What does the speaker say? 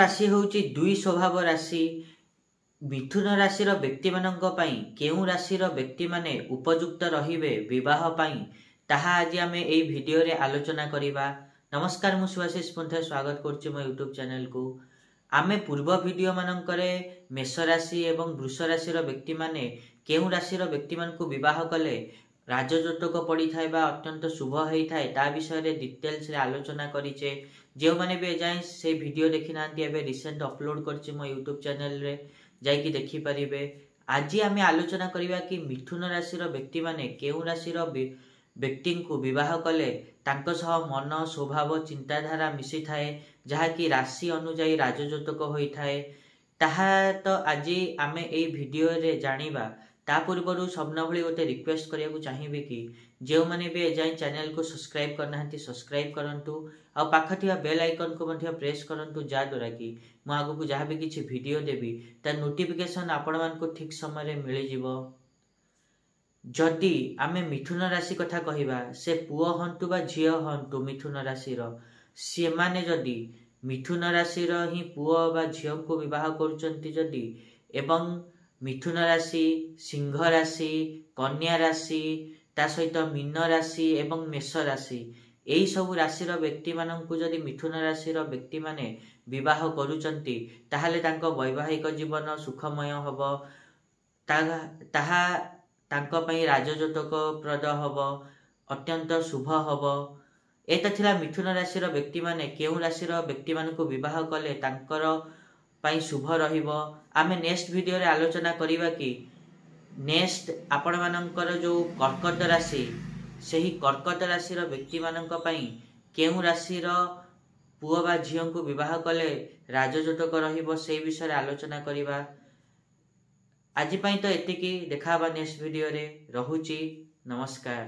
राशि होउची दुई स्वभाव राशि। मिथुन राशि व्यक्ति मानक पई केउ राशि व्यक्ति माने उपयुक्त रहिबे विवाह पई ताहा आज आमे एई वीडियो रे आलोचना करिबा। नमस्कार, मु सुभाषिष पुंथे स्वागत करछि मो यूट्यूब चैनल को। आमे पूर्व वीडियो मानकरे मेष राशि एवं वृष राशि व्यक्ति माने केउ राशि व्यक्ति मान को विवाह कले राजयोतक पड़ी थाए बा अत्यंत शुभ होई थाए ता विषय रे डिटेल्स रे आलोचना करिचे। जो माने बे जाय से वीडियो देखि नांती एबे रिसेंट अपलोड करछि मो यूट्यूब चैनल रे जाइकी देखि परिबे। आज आमे आलोचना करिबा कि मिथुन राशि व्यक्ति माने केउ राशि व्यक्ति को विवाह कले तांको सह मन स्वभाव चिंताधारा मिसी थाए जहा कि राशि अनुଯାयी राजयोतक होई थाए। ताहा तो आज आमे एई वीडियो रे जानिबा। ता पूर्व सबना भली गोटे रिक्वेस्ट करिया को चाहिबे कि जो माने भी एजाई चैनल को सब्सक्राइब करना हंती सब्सक्राइब करंतु आ पाखथिया बेल आइकन को मध्य प्रेस करंतु जा द्वारा कि मु आगु को जहा भी किछि वीडियो देबी ता नोटिफिकेशन आपण मान को ठीक समय रे मिलि जिवो। जदि आमे मिथुन राशि कथा कहिबा से पुओ हंतु बा झियो हंतु मिथुन राशि से माने जदि मिथुन राशि ही पुओ बा झियो को विवाह करूचंती जदि एवं मिथुन राशि, सिंह राशि, कन्या राशि ता सहित मीन राशि एवं मेष राशि एई सब राशि व्यक्ति माननकु जदि मिथुन राशि व्यक्ति माने विवाह करूचंती ताहाले तांको वैवाहिक जीवन सुखमय हबो। ताहा तांको पई राजयोतक प्रद हबो, अत्यंत शुभ हबो। एता थिला मिथुन राशि व्यक्ति माने केउ राशि व्यक्ति मानकु विवाह कले तांकर पई शुभ रहिबो। आमे नेक्स्ट वीडियो रे आलोचना करिबा कि नेक्स्ट आपण मानकर जो कर्कट राशि सेही कर्कट राशि व्यक्ति मानक पई केउ राशि पुओ बा झियो को विवाह कले राजयोतक रहिबो से विषय रे आलोचना करिबा। आज पई तो एतिकी, देखाबा नेक्स्ट वीडियो रे। रहुची, नमस्कार।